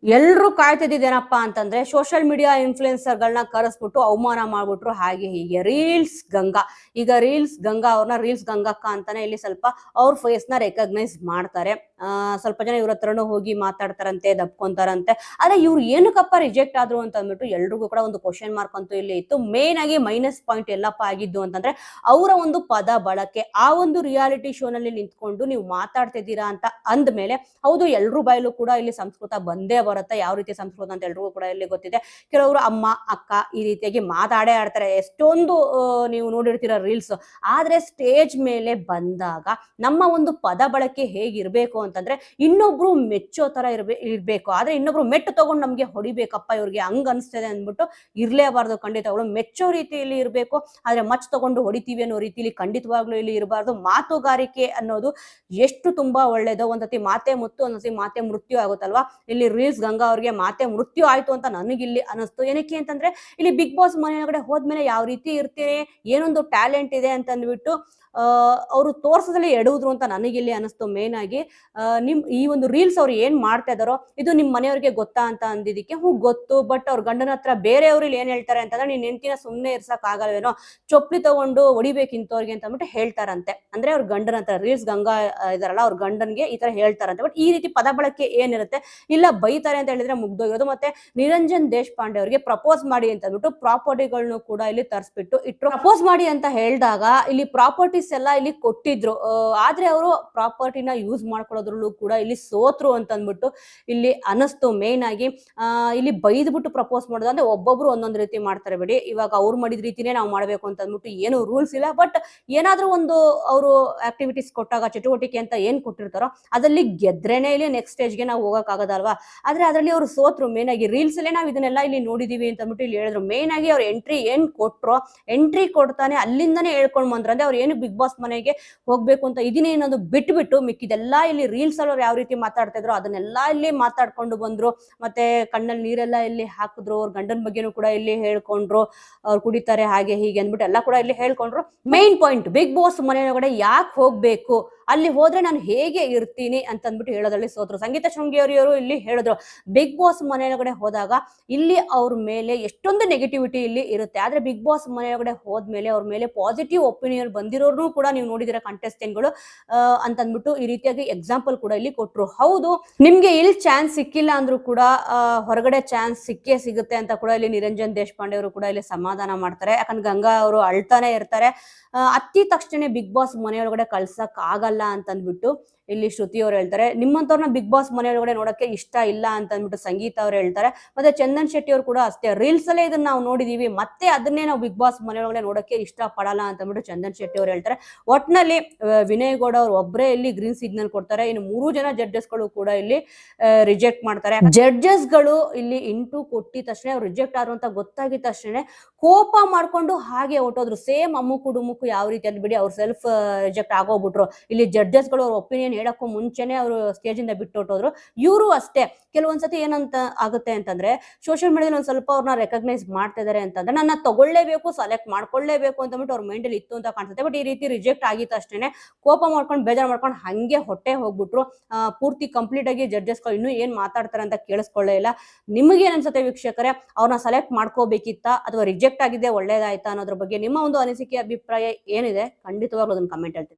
ಎಲ್ರು ಕಾಯ್ತಿದ್ದೇನಪ್ಪ ಅಂತಂದ್ರೆ social media ಇನ್ಫ್ಲುಯೆನ್ಸರ್ಗಳನ್ನ ಕರೆಸ್ಬಿಟ್ಟು ಅವಮಾನ ಮಾಡ್ಬಿಟ್ರು ಹಾಗೆ ಹೀಗೆ ರೀಲ್ಸ್ ಗಂಗಾ. ಈಗ ರೀಲ್ಸ್ ಗಂಗಾ ಅವ್ರನ್ನ ರೀಲ್ಸ್ ಗಂಗಕ್ಕ ಅಂತಾನೆ ಇಲ್ಲಿ ಸ್ವಲ್ಪ ಅವ್ರ ಫೇಸ್ ನ ರೆಕಗ್ನೈಸ್ ಮಾಡ್ತಾರೆ. ಸ್ವಲ್ಪ ಜನ ಇವ್ರ ಹತ್ರನೂ ಹೋಗಿ ಮಾತಾಡ್ತಾರಂತೆ, ದಬ್ಕೊಂತಾರಂತೆ. ಆದ್ರೆ ಇವ್ರು ಏನಕ್ಕಪ್ಪ ರಿಜೆಕ್ಟ್ ಆದ್ರು ಅಂತ ಅಂದ್ಬಿಟ್ಟು ಎಲ್ರಿಗೂ ಕೂಡ ಒಂದು ಕ್ವಶನ್ ಮಾರ್ಕ್ ಅಂತೂ ಇಲ್ಲಿ ಇತ್ತು. ಮೇನ್ ಆಗಿ ಮೈನಸ್ ಪಾಯಿಂಟ್ ಎಲ್ಲಪ್ಪ ಆಗಿದ್ದು ಅಂತಂದ್ರೆ ಅವರ ಒಂದು ಪದ ಬಳಕೆ. ಆ ಒಂದು ರಿಯಾಲಿಟಿ ಶೋ ನಲ್ಲಿ ನಿಂತ್ಕೊಂಡು ನೀವು ಮಾತಾಡ್ತಿದ್ದೀರಾ ಅಂತ ಅಂದ್ಮೇಲೆ ಹೌದು, ಎಲ್ರೂ ಬಾಯಲ್ಲೂ ಕೂಡ ಇಲ್ಲಿ ಸಂಸ್ಕೃತ ಬಂದೇ ಬರುತ್ತೆ. ಯಾವ ರೀತಿ ಸಂಸ್ಕೃತ ಅಂತ ಎಲ್ರಿಗೂ ಕೂಡ ಇಲ್ಲಿ ಗೊತ್ತಿದೆ. ಕೆಲವರು ಅಮ್ಮ ಅಕ್ಕ ಈ ರೀತಿಯಾಗಿ ಮಾತಾಡೇ ಆಡ್ತಾರೆ. ಎಷ್ಟೊಂದು ನೀವು ನೋಡಿರ್ತೀರ ರೀಲ್ಸ್. ಆದ್ರೆ ಸ್ಟೇಜ್ ಮೇಲೆ ಬಂದಾಗ ನಮ್ಮ ಒಂದು ಪದ ಬಳಕೆ ಹೇಗಿರ್ಬೇಕು ಅಂತಂದ್ರೆ ಇನ್ನೊಬ್ರು ಮೆಚ್ಚೋ ತರ ಇರ್ಬೇಕು. ಆದ್ರೆ ಇನ್ನೊಬ್ರು ಮೆಟ್ಟು ತಗೊಂಡು ನಮ್ಗೆ ಹೊಡಿಬೇಕಪ್ಪ ಇವ್ರಿಗೆ ಹಂಗ ಅನ್ಸ್ತದೆ ಅಂದ್ಬಿಟ್ಟು ಇರ್ಲೇಬಾರ್ದು. ಖಂಡಿತಗಳು ಮೆಚ್ಚೋ ರೀತಿಯಲ್ಲಿ ಇರ್ಬೇಕು. ಆದ್ರೆ ಮಚ್ ತಗೊಂಡು ಹೊಡಿತೀವಿ ಅನ್ನೋ ರೀತಿಯಲ್ಲಿ ಖಂಡಿತವಾಗ್ಲೂ ಇಲ್ಲಿ ಇರಬಾರ್ದು. ಮಾತುಗಾರಿಕೆ ಅನ್ನೋದು ಎಷ್ಟು ತುಂಬಾ ಒಳ್ಳೇದು. ಒಂದ್ಸತಿ ಮಾತೆ ಮುತ್ತು, ಒಂದ್ಸತಿ ಮಾತೆ ಮೃತ್ಯು ಆಗುತ್ತಲ್ವಾ. ಇಲ್ಲಿ ರೀಲ್ಸ್ ಗಂಗಾ ಅವ್ರಿಗೆ ಮಾತೆ ಮೃತ್ಯು ಆಯ್ತು ಅಂತ ನನಗಿಲ್ಲಿ ಅನಿಸ್ತು. ಏನಕ್ಕೆ ಅಂತಂದ್ರೆ ಇಲ್ಲಿ ಬಿಗ್ ಬಾಸ್ ಮನೆಯೊಳಗಡೆ ಹೋದ್ಮೇಲೆ ಯಾವ ರೀತಿ ಇರ್ತೀರಿ, ಏನೊಂದು ಟ್ಯಾಲೆಂಟ್ ಇದೆ ಅಂತ ಅಂದ್ಬಿಟ್ಟು ಅವರು ತೋರ್ಸದಲ್ಲಿ ಎಡುವುದ್ರು ಅಂತ ನನಗಿಲ್ಲಿ ಅನಿಸ್ತು. ಮೇನ್ ಆಗಿ ಈ ಒಂದು ರೀಲ್ಸ್ ಅವ್ರು ಏನ್ ಮಾಡ್ತಾ ಇದಾರೋ ಇದು ನಿಮ್ ಮನೆಯವ್ರಿಗೆ ಗೊತ್ತಾ ಅಂತ ಅಂದಿದ್ದಕ್ಕೆ ಗೊತ್ತು. ಬಟ್ ಅವ್ರ ಗಂಡನ ಹತ್ರ ಬೇರೆಯವ್ರು ಇಲ್ಲಿ ಏನ್ ಹೇಳ್ತಾರೆ ಅಂತಂದ್ರೆ ನೀನ್ ಹೆಂಡತಿನ ಸುಮ್ನೆ ಇರ್ಸಕ್ ಆಗಲ್ವೇನೋ, ಚೊಪ್ಲಿ ತಗೊಂಡು ಹೊಡಿಬೇಕು ಇಂಥವ್ರಿಗೆ ಅಂತ ಅಂದ್ಬಿಟ್ಟು ಹೇಳ್ತಾರಂತೆ. ಅಂದ್ರೆ ಅವ್ರ ಗಂಡನ ಹತ್ರ ರೀಲ್ಸ್ ಗಂಗಾ ಇದಾರಲ್ಲ ಅವ್ರ ಗಂಡನ್ಗೆ ಈ ತರ ಹೇಳ್ತಾರಂತೆ. ಬಟ್ ಈ ರೀತಿ ಪದ ಬಳಕೆ ಏನಿರುತ್ತೆ, ಇಲ್ಲ ಬೈತಾರೆ ಅಂತ ಹೇಳಿದ್ರೆ ಮುಗ್ದೋಗಿರೋದು. ಮತ್ತೆ ನಿರಂಜನ್ ದೇಶಪಾಂಡೆ ಅವ್ರಿಗೆ ಪ್ರಪೋಸ್ ಮಾಡಿ ಅಂತ ಅಂದ್ಬಿಟ್ಟು ಪ್ರಾಪರ್ಟಿಗಳನ್ನು ಕೂಡ ಇಲ್ಲಿ ತರಿಸ್ಬಿಟ್ಟು ಇಟ್ರು. ಪ್ರಪೋಸ್ ಮಾಡಿ ಅಂತ ಹೇಳಿದಾಗ ಇಲ್ಲಿ ಪ್ರಾಪರ್ಟಿ ಎಲ್ಲ ಇಲ್ಲಿ ಕೊಟ್ಟಿದ್ರು. ಆದ್ರೆ ಅವರು ಪ್ರಾಪರ್ಟಿನ ಯೂಸ್ ಮಾಡ್ಕೊಳ್ಳೋದ್ರಲ್ಲೂ ಕೂಡ ಇಲ್ಲಿ ಸೋತ್ರು ಅಂತ ಅಂದ್ಬಿಟ್ಟು ಇಲ್ಲಿ ಅನಿಸ್ತು. ಮೇನ್ ಆಗಿ ಇಲ್ಲಿ ಬೈದ್ಬಿಟ್ಟು ಪ್ರಪೋಸ್ ಮಾಡೋದು ಅಂದ್ರೆ ಒಬ್ಬೊಬ್ರು ಒಂದೊಂದು ರೀತಿ ಮಾಡ್ತಾರೆ ಬಿಡಿ. ಇವಾಗ ಅವ್ರು ಮಾಡಿದ ರೀತಿನೇ ನಾವು ಮಾಡ್ಬೇಕು ಅಂತ ಅಂದ್ಬಿಟ್ಟು ಏನು ರೂಲ್ಸ್ ಇಲ್ಲ. ಬಟ್ ಏನಾದ್ರೂ ಒಂದು ಅವರು ಆಕ್ಟಿವಿಟೀಸ್ ಕೊಟ್ಟಾಗ, ಚಟುವಟಿಕೆ ಅಂತ ಏನ್ ಕೊಟ್ಟಿರ್ತಾರೋ ಅದಲ್ಲಿ ಗೆದ್ರೇನೆ ಇಲ್ಲಿ ನೆಕ್ಸ್ಟ್ ಸ್ಟೇಜ್ಗೆ ನಾವು ಹೋಗಕ್ ಆಗೋದಲ್ವಾ. ಆದ್ರೆ ಅದರಲ್ಲಿ ಅವ್ರು ಸೋತ್ರು. ಮೇನ್ ಆಗಿ ರೀಲ್ಸ್ ಅಲ್ಲೇ ನಾವು ಇದನ್ನೆಲ್ಲ ಇಲ್ಲಿ ನೋಡಿದೀವಿ ಅಂತ ಅಂದ್ಬಿಟ್ಟು ಇಲ್ಲಿ ಹೇಳಿದ್ರು. ಮೇನ್ ಆಗಿ ಅವ್ರ ಎಂಟ್ರಿ ಏನ್ ಕೊಟ್ರು, ಎಂಟ್ರಿ ಕೊಡ್ತಾನೆ ಅಲ್ಲಿಂದಾನೇ ಹೇಳ್ಕೊಂಡ್ ಬಂದ್ರು. ಅಂದ್ರೆ ಅವ್ರು ಏನು ಬಿಗ್ ಬಾಸ್ ಮನೆಗೆ ಹೋಗ್ಬೇಕು ಅಂತ ಇದೀನಿ ಅನ್ನೋದು ಬಿಟ್ಬಿಟ್ಟು ಮಿಕ್ಕಿದೆಲ್ಲ ಇಲ್ಲಿ ರೀಲ್ಸ್ ಅಲ್ಲಿ ಅವ್ರು ಯಾವ ರೀತಿ ಮಾತಾಡ್ತಾ ಇದ್ರು ಅದನ್ನೆಲ್ಲ ಇಲ್ಲಿ ಮಾತಾಡ್ಕೊಂಡು ಬಂದ್ರು. ಮತ್ತೆ ಕಣ್ಣಲ್ಲಿ ನೀರೆಲ್ಲ ಇಲ್ಲಿ ಹಾಕಿದ್ರು. ಅವ್ರ ಗಂಡನ ಬಗ್ಗೆನೂ ಕೂಡ ಇಲ್ಲಿ ಹೇಳ್ಕೊಂಡ್ರು. ಅವ್ರು ಕುಡಿತಾರೆ ಹಾಗೆ ಹೀಗೆ ಅಂದ್ಬಿಟ್ಟು ಎಲ್ಲ ಕೂಡ ಇಲ್ಲಿ ಹೇಳ್ಕೊಂಡ್ರು. ಮೈನ್ ಪಾಯಿಂಟ್, ಬಿಗ್ ಬಾಸ್ ಮನೆಯೊಳಗಡೆ ಯಾಕೆ ಹೋಗ್ಬೇಕು, ಅಲ್ಲಿ ಹೋದ್ರೆ ನಾನು ಹೇಗೆ ಇರ್ತೀನಿ ಅಂತ ಅಂದ್ಬಿಟ್ಟು ಹೇಳೋದ್ರಲ್ಲಿ ಸೋತ್ರು. ಸಂಗೀತ ಶೃಂಗೇರಿಯವರು ಇಲ್ಲಿ ಹೇಳಿದ್ರು ಬಿಗ್ ಬಾಸ್ ಮನೆಯೊಳಗಡೆ ಹೋದಾಗ ಇಲ್ಲಿ ಅವ್ರ ಮೇಲೆ ಎಷ್ಟೊಂದು ನೆಗೆಟಿವಿಟಿ ಇಲ್ಲಿ ಇರುತ್ತೆ. ಆದ್ರೆ ಬಿಗ್ ಬಾಸ್ ಮನೆಯೊಳಗಡೆ ಹೋದ್ಮೇಲೆ ಅವ್ರ ಮೇಲೆ ಪಾಸಿಟಿವ್ ಒಪಿನಿಯನ್ ಬಂದಿರೋರ್ನು ಕೂಡ ನೀವು ನೋಡಿದಿರ ಕಂಟೆಸ್ಟೆಂಟ್ಗಳು ಅಂತ ಅಂದ್ಬಿಟ್ಟು ಈ ರೀತಿಯಾಗಿ ಎಕ್ಸಾಂಪಲ್ ಕೂಡ ಇಲ್ಲಿ ಕೊಟ್ರು. ಹೌದು, ನಿಮ್ಗೆ ಇಲ್ಲಿ ಚಾನ್ಸ್ ಸಿಕ್ಕಿಲ್ಲ ಅಂದ್ರೂ ಕೂಡ ಹೊರಗಡೆ ಚಾನ್ಸ್ ಸಿಕ್ಕೇ ಸಿಗುತ್ತೆ ಅಂತ ಕೂಡ ಇಲ್ಲಿ ನಿರಂಜನ್ ದೇಶಪಾಂಡೆ ಅವರು ಕೂಡ ಇಲ್ಲಿ ಸಮಾಧಾನ ಮಾಡ್ತಾರೆ. ಯಾಕಂದ್ರೆ ಗಂಗಾ ಅವರು ಅಳ್ತಾನೆ ಇರ್ತಾರೆ. ಅತ್ತಿ ತಕ್ಷಣ ಬಿಗ್ ಬಾಸ್ ಮನೆಯೊಳಗಡೆ ಕಳ್ಸಕ್ ಆಗಲ್ಲ ಅಂತ ಅಂದ್ಬಿಟ್ಟು ಇಲ್ಲಿ ಶ್ರುತಿ ಅವ್ರು ಹೇಳ್ತಾರೆ. ನಿಮ್ಮಂತವ್ರನ್ನ ಬಿಗ್ ಬಾಸ್ ಮನೆಯೊಳಗಡೆ ನೋಡಕ್ಕೆ ಇಷ್ಟ ಇಲ್ಲ ಅಂತ ಅಂದ್ಬಿಟ್ಟು ಸಂಗೀತ ಅವ್ರು ಹೇಳ್ತಾರೆ. ಮತ್ತೆ ಚಂದನ್ ಶೆಟ್ಟಿ ಅವರು ಕೂಡ ಅಷ್ಟೇ, ರೀಲ್ಸ್ ಅಲ್ಲೇ ಇದನ್ನ ನಾವು ನೋಡಿದೀವಿ, ಮತ್ತೆ ಅದನ್ನೇ ನಾವು ಬಿಗ್ ಬಾಸ್ ಮನೆಯೊಳಗಡೆ ನೋಡಕ್ಕೆ ಇಷ್ಟ ಪಡಲ್ಲ ಅಂತ ಅಂದ್ಬಿಟ್ಟು ಚಂದನ್ ಶೆಟ್ಟಿ ಅವ್ರು ಹೇಳ್ತಾರೆ. ಒಟ್ನಲ್ಲಿ ವಿನಯ್ ಗೌಡ ಅವ್ರು ಒಬ್ಬರೇ ಇಲ್ಲಿ ಗ್ರೀನ್ ಸಿಗ್ನಲ್ ಕೊಡ್ತಾರೆ. ಇನ್ನು 3 ಜನ ಜಡ್ಜಸ್ ಗಳು ಕೂಡ ಇಲ್ಲಿ ರಿಜೆಕ್ಟ್ ಮಾಡ್ತಾರೆ. ಜಡ್ಜಸ್ ಗಳು ಇಲ್ಲಿ ಇಂಟು ಕೊಟ್ಟಿದ ತಕ್ಷಣ ಅವ್ರು ರಿಜೆಕ್ಟ್ ಆದ್ರು ಅಂತ ಗೊತ್ತಾಗಿದ ತಕ್ಷಣ ಕೋಪ ಮಾಡ್ಕೊಂಡು ಹಾಗೆ ಹೊಟ್ಟೋದ್ರು. ಸೇಮ್ ಅಮ್ಮುಕು ಡುಮ್ಮುಕು ಯಾವ ರೀತಿ ಅಂದ್ಬಿಡಿ ಅವ್ರು ಸೆಲ್ಫ್ ರಿಜೆಕ್ಟ್ ಆಗೋಗ್ಬಿಟ್ರು. ಇಲ್ಲಿ ಜಡ್ಜಸ್ ಗಳು ಅವ್ರ ಒಪಿನಿಯನ್ ಹೇಳಕ್ಕೂ ಮುಂಚೆನೆ ಅವರು ಸ್ಟೇಜ್ ಇಂದ ಬಿಟ್ಟೊಟ್ಟೋದ್ರು. ಇವರು ಅಷ್ಟೇ, ಕೆಲವೊಂದ್ಸತಿ ಏನಂತ ಆಗುತ್ತೆ ಅಂತಂದ್ರೆ ಸೋಷಿಯಲ್ ಮೀಡಿಯಾದಲ್ಲಿ ಒಂದ್ ಸ್ವಲ್ಪ ಅವ್ರನ್ನ ರೆಕಗ್ನೈಸ್ ಮಾಡ್ತಾ ಇದಾರೆ ಅಂತಂದ್ರೆ ನನ್ನ ತಗೊಳ್ಳೇಬೇಕು, ಸೆಲೆಕ್ಟ್ ಮಾಡ್ಕೊಳ್ಳೇಬೇಕು ಅಂತ ಅಂದ್ಬಿಟ್ಟು ಅವ್ರ ಮೈಂಡ್ ಅಲ್ಲಿ ಇತ್ತು ಅಂತ ಕಾಣಿಸುತ್ತೆ. ಬಟ್ ಈ ರೀತಿ ರಿಜೆಕ್ಟ್ ಆಗಿತ್ತು ಅಷ್ಟೇನೆ ಕೋಪ ಮಾಡ್ಕೊಂಡು ಬೇಜಾರು ಮಾಡ್ಕೊಂಡು ಹಂಗೆ ಹೊಟ್ಟೆ ಹೋಗ್ಬಿಟ್ರು. ಪೂರ್ತಿ ಕಂಪ್ಲೀಟ್ ಆಗಿ ಜಡ್ಜಸ್ ಗಳು ಇನ್ನೂ ಏನ್ ಮಾತಾಡ್ತಾರೆ ಅಂತ ಕೇಳಿಸ್ಕೊಳ್ಳೇ ಇಲ್ಲ. ನಿಮಗೆ ಏನ್ ಅನ್ಸುತ್ತೆ ವೀಕ್ಷಕರೇ, ಅವ್ರನ್ನ ಸೆಲೆಕ್ಟ್ ಮಾಡ್ಕೋಬೇಕಿತ್ತಾ ಅಥವಾ ರಿಜೆಕ್ಟ್ ಆಗಿದೆ ಒಳ್ಳೇದಾಯ್ತಾ ಅನ್ನೋದ್ರ ಬಗ್ಗೆ ನಿಮ್ಮ ಒಂದು ಅನಿಸಿಕೆ, ಅಭಿಪ್ರಾಯ ಏನಿದೆ ಖಂಡಿತವಾಗ್ಲೂ ಅದನ್ನ ಕಮೆಂಟ್ ಹೇಳ್ತೀನಿ.